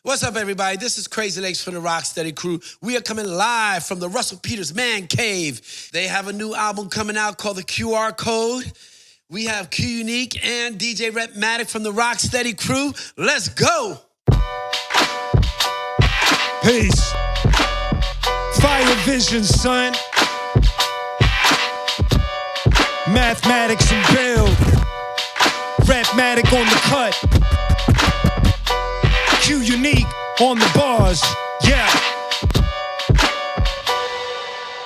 What's up, everybody? This is Crazy Legs from the Rocksteady Crew. We are coming live from the Russell Peters Man Cave. They have a new album coming out called The QR Code. We have qunique and DJ Rhettmatic from the Rocksteady Crew. Let's go! Peace. Fire vision, son. Mathematics and build. Rhettmatic on the cut. qunique on the bars. Yeah.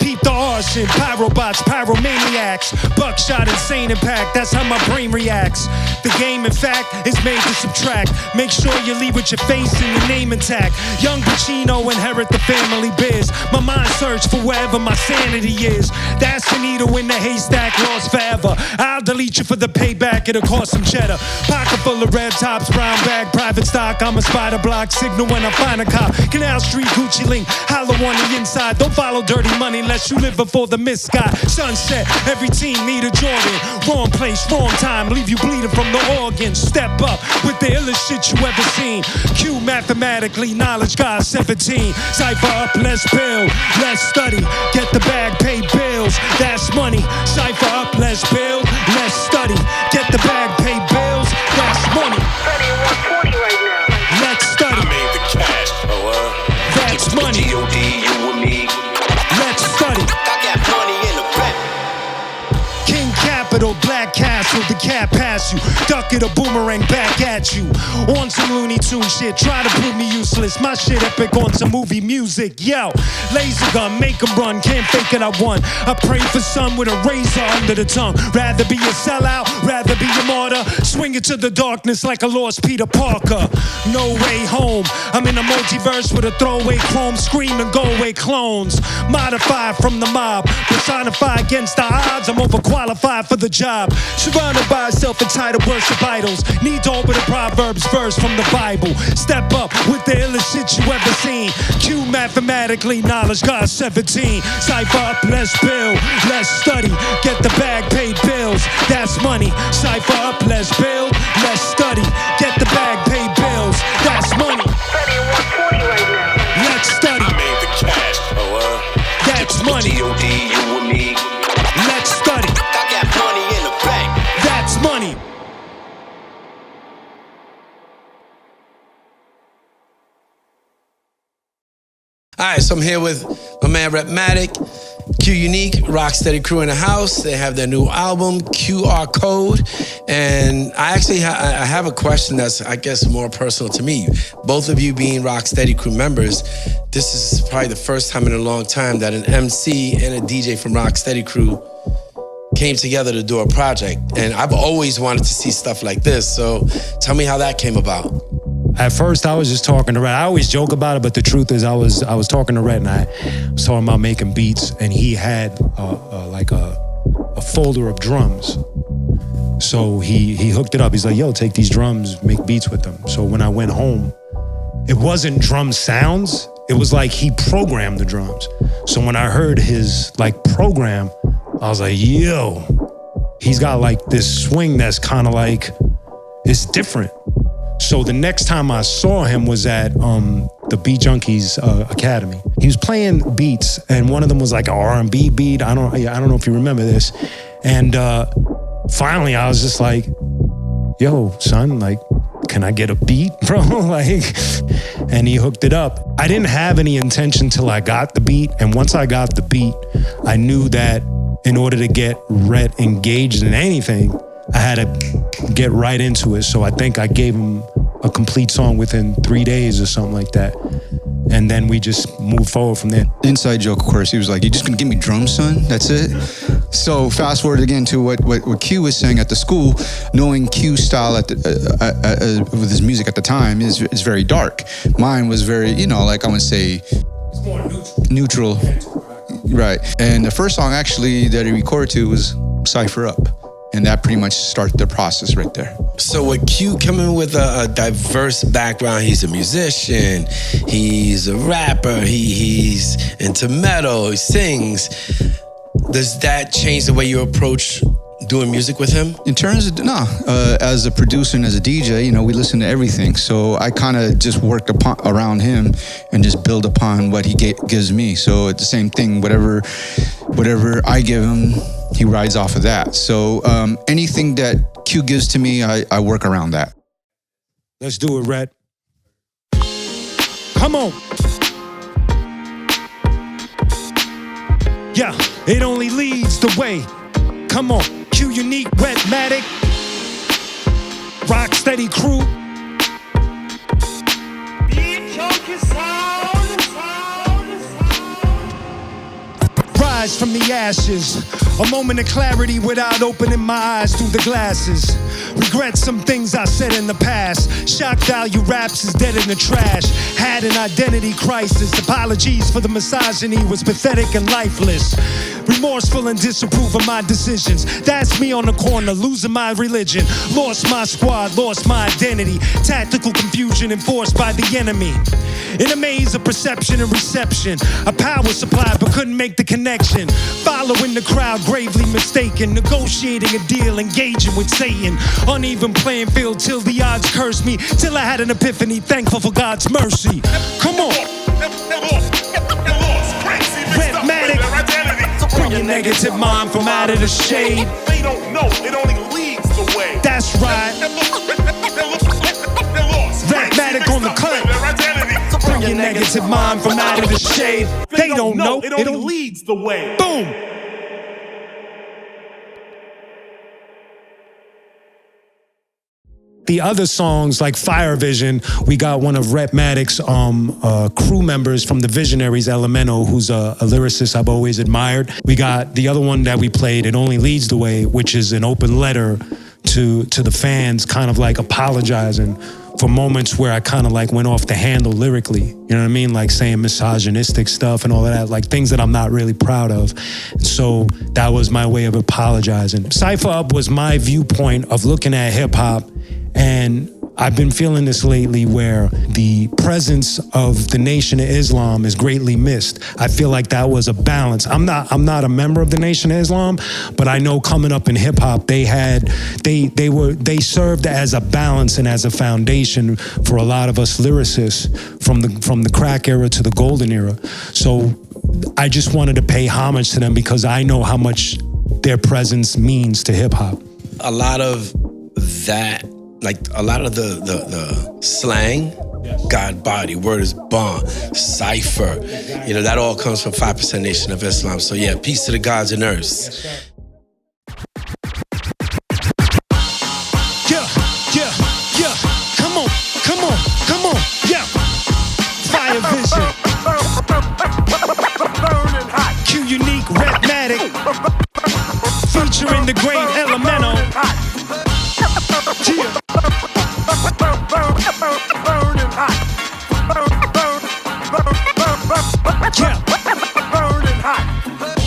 Peep the arson, pyrobots, pyromaniacs, buckshot, insane impact. That's how my brain reacts. The game, in fact, is made to subtract. Make sure you leave with your face and your name intact. Young Pacino inherit the family biz. My mind search for wherever my sanity is. That's the needle in the haystack, lost forever. I'll delete you for the payback, it'll cost some cheddar. Pocket full of red tops, brown bag, private stock. I'm a spider block, signal when I find a cop. Canal Street, Gucci link, hollow on the inside. Don't follow dirty money unless you live before the mist sky. Sunset, every team need a Jordan. Wrong place, wrong time, leave you bleeding from the organ. Step up with the illest shit you ever seen. Q mathematically, knowledge God 17. Cypher up, let's build, let's study. Get the bag, pay bills, that's money. Cypher up, let's build, let's study. Get the bag, pay bills, that's money. Studying 140 right now. Let's study. I made the cash. That's money. G.O.D. you and me. Let's study. I got money in the back. King Capital, Black Castle, the cat pass you. Duck it, a boomerang back at you. On some Looney Tune shit, try to prove me useless. My shit epic on some movie music. Yo, laser gun, make 'em run, can't fake it, I won. I pray for some with a razor under the tongue. Rather be a sellout, rather be a martyr. Swing it to the darkness like a lost Peter Parker. No way home, I'm in a multiverse with a throwaway chrome, scream and go away clones. Modified from the mob, personify against the odds. I'm overqualified for the job. Surrounded by self-entitled worship idols. Need to open a Proverbs verse from the Bible. Step up with the illest shit you ever seen. Q mathematically, knowledge God 17. Cypher up, let's build, let's study. Get the bag, pay bills, that's money. Cypher up, let's build, let's study. Get the bag, pay bills, that's money. Studying 140 right now. Let's study, I made the cash. that's money. G.O.D. you and me. Let's study, I got money in the bank. that's money. All right, so I'm here with my man Rhettmatic, qunique, Rocksteady Crew in the house. They have their new album, QR Code. And I actually I have a question that's, I guess, more personal to me. Both of you being Rocksteady Crew members, this is probably the first time in a long time that an MC and a DJ from Rocksteady Crew came together to do a project. And I've always wanted to see stuff like this. So tell me how that came about. At first, I was just talking to Rhett. I always joke about it, but the truth is, I was talking to Rhett, and I was talking about making beats, and he had like a folder of drums. So he hooked it up. He's like, "Yo, take these drums, make beats with them." So when I went home, it wasn't drum sounds. It was like he programmed the drums. So when I heard his like program, I was like, "Yo, he's got like this swing that's kind of like it's different." So the next time I saw him was at the Beat Junkies Academy. He was playing beats, and one of them was like an R&B beat. I don't know if you remember this. And finally, I was just like, "Yo, son, like, can I get a beat, bro?" Like, and he hooked it up. I didn't have any intention till I got the beat, and once I got the beat, I knew that in order to get Rhett engaged in anything, I had to get right into it. So I think I gave him a complete song within 3 days or something like that. And then we just moved forward from there. Inside joke, of course, he was like, "You just gonna give me drums, son? That's it?" So fast forward again to what Q was saying at the school. Knowing Q's style with his music at the time is very dark. Mine was very, like I would say, It's more neutral. Right. And the first song actually that he recorded to was Cypher Up. And that pretty much started the process right there. So with Q coming with a diverse background, he's a musician, he's a rapper, he's into metal, he sings. Does that change the way you approach doing music with him? In terms of, as a producer and as a DJ, you know, we listen to everything. So I kind of just worked around him and just build upon what he gives me. So it's the same thing, whatever I give him, he rides off of that. So anything that Q gives to me, I work around that. Let's do it, Rhett. Come on. Yeah, it only leads the way. Come on, qunique, Rhettmatic, rock steady crew. Rise from the ashes, a moment of clarity without opening my eyes through the glasses. Regret some things I said in the past. Shock value raps is dead in the trash. Had an identity crisis. Apologies for the misogyny was pathetic and lifeless. Remorseful and disapprove of my decisions. That's me on the corner, losing my religion. Lost my squad, lost my identity. Tactical confusion enforced by the enemy. In a maze of perception and reception. A power supply but couldn't make the connection. Following the crowd, gravely mistaken. Negotiating a deal, engaging with Satan. Uneven playing field till the odds cursed me. Till I had an epiphany, thankful for God's mercy. Come on. Rhettmatic. Bring your negative mind from out of the shade. They don't know, it only leads the way. That's right. Rhettmatic on the cut. Bring your negative mind from out of the shade. They don't know, it only leads the way. Boom. The other songs like Fire Vision, we got one of Rhettmatic's crew members from the Visionaries, Elemento, who's a lyricist I've always admired. We got the other one that we played, It Only Leads the Way, which is an open letter to the fans, kind of like apologizing for moments where I kind of like went off the handle lyrically. You know what I mean? Like saying misogynistic stuff and all of that, like things that I'm not really proud of. So that was my way of apologizing. Cypher Up was my viewpoint of looking at hip hop. And I've been feeling this lately where the presence of the Nation of Islam is greatly missed. I feel like that was a balance. I'm not a member of the Nation of Islam, but I know coming up in hip hop, they served as a balance and as a foundation for a lot of us lyricists from the crack era to the golden era. So I just wanted to pay homage to them because I know how much their presence means to hip hop. A lot of that, like a lot of the slang, God body, word is bomb, cipher, you know, that all comes from 5% Nation of Islam. So yeah, peace to the gods and earths. Yeah, come on, yeah. Fire Vision, qunique, Rhettmatic, featuring the great Elemento. Yeah.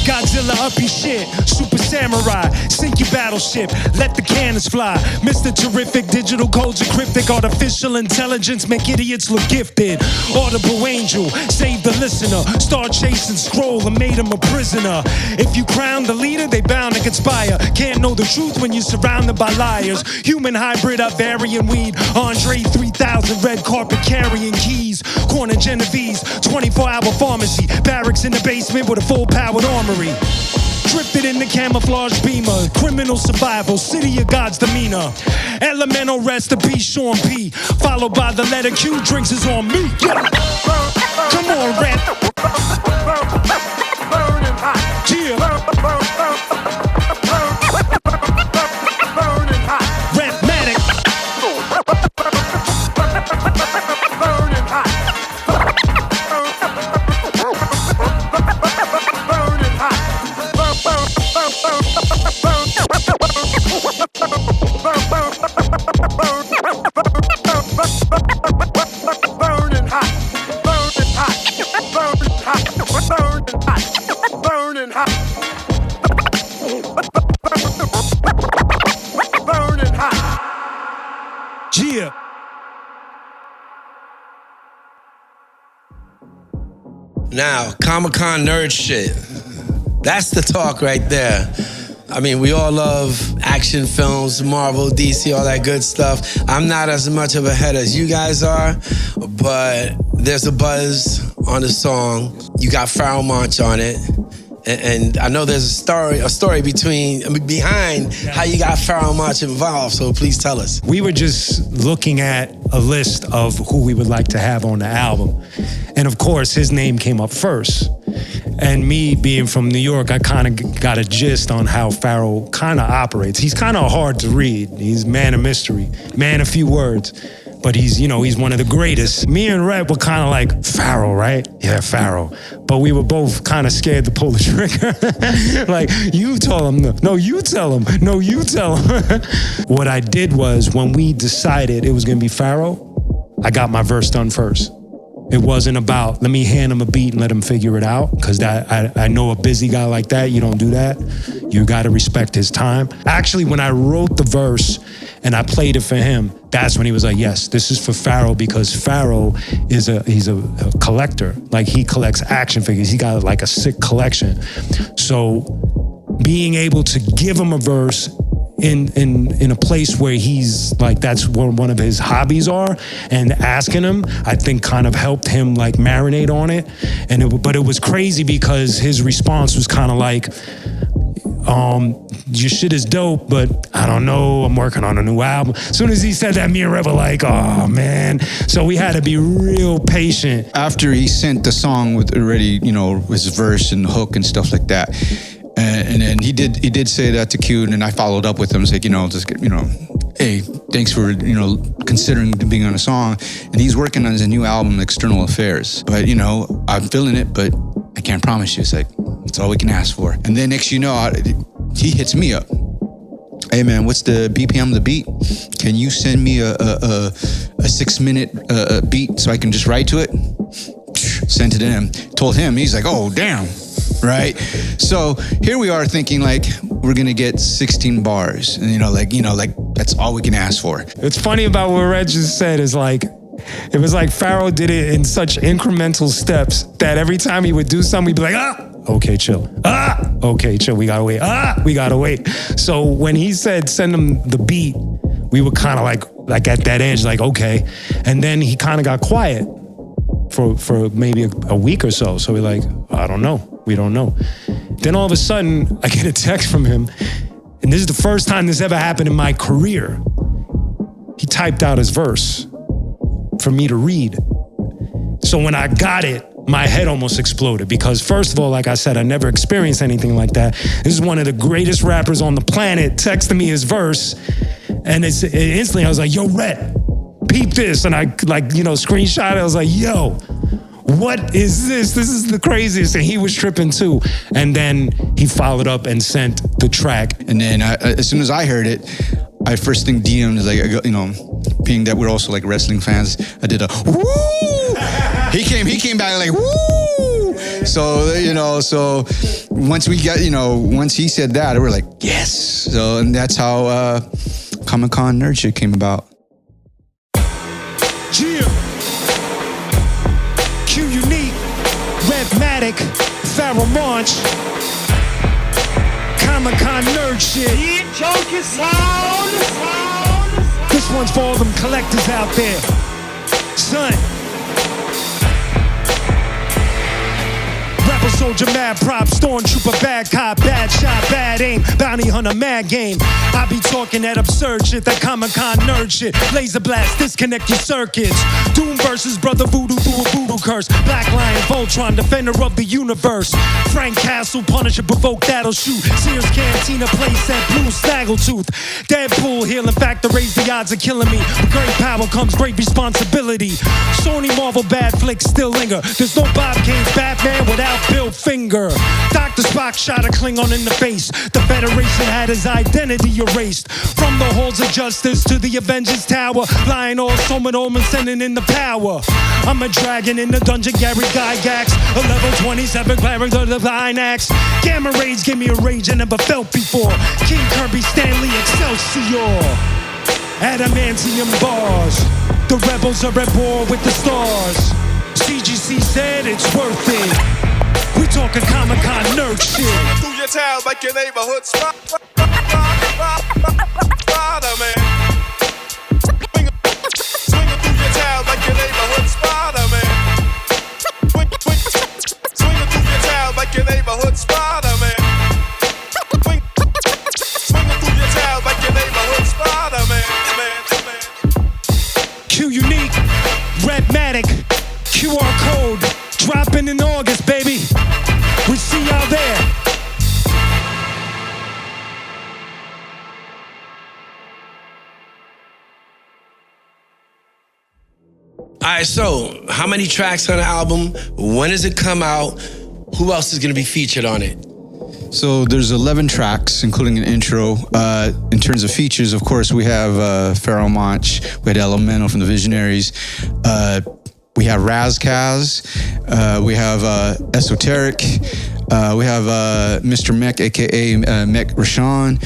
Godzilla up your shit, Super Samurai, sink your battleship, let the cannons fly. Mr. Terrific, digital codes are cryptic, artificial intelligence make idiots look gifted. Audible angel, save the listener, start chasing scroll and made him a prisoner. If you crown the leader, they bound to conspire. Can't know the truth when you're surrounded by liars. Human hybrid, Ivarian weed, Andre 3000, red carpet carrying keys. Corner Genovese, 24-hour pharmacy, barracks in the basement with a full-powered armory. Drifted in the camouflage beamer, criminal survival, city of God's demeanor. Elemental rest in peace, Sean P. Followed by the letter Q, drinks is on me. Yeah. Come on, Rat. Yeah. Rhettmatic. Yeah. Now, Comic-Con nerd shit. That's the talk right there. I mean, we all love action films, Marvel, DC, all that good stuff. I'm not as much of a head as you guys are, but there's a buzz on the song. You got Pharoah Monch on it. And I know there's a story behind how you got Pharoah Monch involved, so please tell us. We were just looking at a list of who we would like to have on the album. And of course, his name came up first. And me being from New York, I kind of got a gist on how Pharoah kind of operates. He's kind of hard to read. He's man of mystery, man of few words. But he's one of the greatest. Me and Rhett were kind of like, Pharoah, right? Yeah, Pharoah. But we were both kind of scared to pull the trigger. Like, you tell him, no, you tell him, no, you tell him. What I did was, when we decided it was gonna be Pharoah, I got my verse done first. It wasn't about, let me hand him a beat and let him figure it out, because I know a busy guy like that, you don't do that. You gotta respect his time. Actually, when I wrote the verse and I played it for him, that's when he was like, yes, this is for Pharoah, because Pharoah he's a collector. Like, he collects action figures. He got like a sick collection. So being able to give him a verse in a place where he's like, that's where one of his hobbies are, and asking him, I think kind of helped him like marinate on it. But it was crazy because his response was kind of like, your shit is dope, but I don't know, I'm working on a new album. As soon as he said that, me and Red were like, oh man. So we had to be real patient. After he sent the song with already, his verse and hook and stuff like that, and then he did say that to Q, and then I followed up with him, like, just get, hey, thanks for, considering being on a song. And he's working on his new album, External Affairs. But, I'm feeling it, but I can't promise you. It's like, that's all we can ask for. And then next, he hits me up. Hey man, what's the BPM of the beat? Can you send me a 6-minute beat so I can just write to it? Sent it to him. Told him. He's like, oh damn. Right? So here we are thinking like we're gonna get 16 bars. And like that's all we can ask for. It's funny about what Red just said is like, it was like Pharoah did it in such incremental steps that every time he would do something, he'd be like, okay, chill. Okay, chill. We gotta wait. We gotta wait. So when he said send him the beat, we were kind of like at that edge, like, okay. And then he kind of got quiet for maybe a week or so. So we're like, I don't know. We don't know. Then all of a sudden, I get a text from him, and this is the first time this ever happened in my career. He typed out his verse for me to read. So when I got it, my head almost exploded, because first of all, like I said, I never experienced anything like that. This is one of the greatest rappers on the planet texting me his verse, and instantly I was like, yo, Rhett, peep this. And I screenshot it. I was like, yo, what is this? This is the craziest. And he was tripping too. And then he followed up and sent the track. And then as soon as I heard it, I first thing DM'd, like, being that we're also like wrestling fans, I did a woo. He came back like woo. So once we got, once he said that, we were like, yes. So, and that's how Comic-Con Nerd Shit came about. Yeah. qunique, Rhettmatic, Pharoah Monch, Comic-Con Nerd Shit. This one's for all them collectors out there. Son. Rapper, soldier, mad prop, stormtrooper, bad cop, bad shot, bad aim, bounty hunter, mad game. I be talking that absurd shit, that Comic-Con nerd shit. Laser blast, disconnect your circuits. Doom versus Brother Voodoo through a voodoo curse. Black Lion, Voltron, defender of the universe. Frank Castle, Punisher, provoke, that'll shoot. Sears Cantina, place that blue snaggletooth. Deadpool, healing factor, raise the odds of killing me. With great power comes great responsibility. Sony Marvel bad flicks still linger. There's no Bob Kane's Batman without Bill Finger. Dr. Spock shot a Klingon in the face. The Federation had his identity erased. From the halls of justice to the Avengers Tower. Lying all Soman Omen sending in the power. I'm a dragon in the dungeon, Gary Gygax. A level 27 cleric of the Line Axe. Gamma rays give me a rage I never felt before. King Kirby, Stanley, Excelsior. Adamantium bars. The rebels are at war with the stars. CGC said it's worth it. We talking Comic-Con nerd shit. Through your town like your neighborhood spot. Spider-Man. Swinging through your town like your neighborhood Spider-Man. Swinging through your town like your neighborhood Spider-Man. Swinging through your town like your neighborhood Spider-Man. qunique, Rhettmatic, QR code, dropping in August, baby. We see y'all there. All right, so how many tracks on the album? When does it come out? Who else is gonna be featured on it? So there's 11 tracks, including an intro. In terms of features, of course, we have Pharaoh Monch, we had Elemental from the Visionaries, we have Razkaz, we have Esoteric, we have Mr. Mech, aka Mech Rashawn,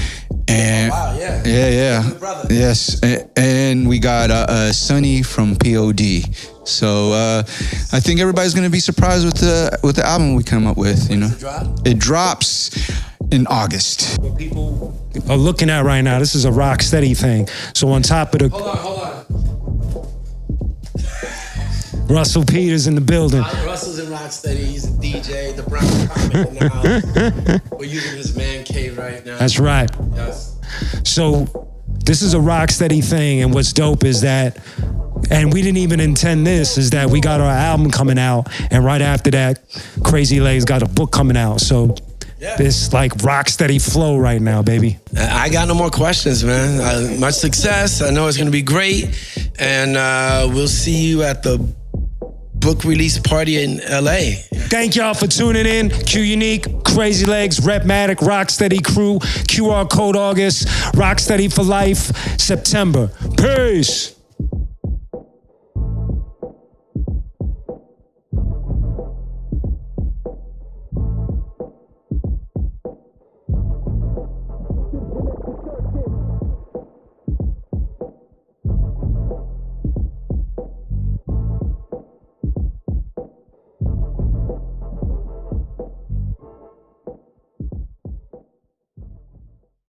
and Wow, yeah. yeah, Good brother. yes, and we got Sunny from POD. So I think everybody's gonna be surprised with the album we come up with. You know, Does it drop? it drops in August. What people are looking at right now, this is a rock steady thing. So on top of the Hold on. Russell Peters in the building. Russell's in Rocksteady. He's a DJ. The Brown Comic in the house. We're using his man cave right now. That's right. Yes. So this is a rock steady thing, and what's dope is that, and we didn't even intend this, is that we got our album coming out, and right after that, Crazy Legs got a book coming out. So Yeah. this like rock steady flow right now, baby. I got no more questions, man. Much success. I know it's going to be great. And we'll see you at the book release party in LA. Thank y'all for tuning in. qunique, Crazy Legs, Rhettmatic, Rocksteady Crew, QR code August, Rocksteady for Life, September. Peace.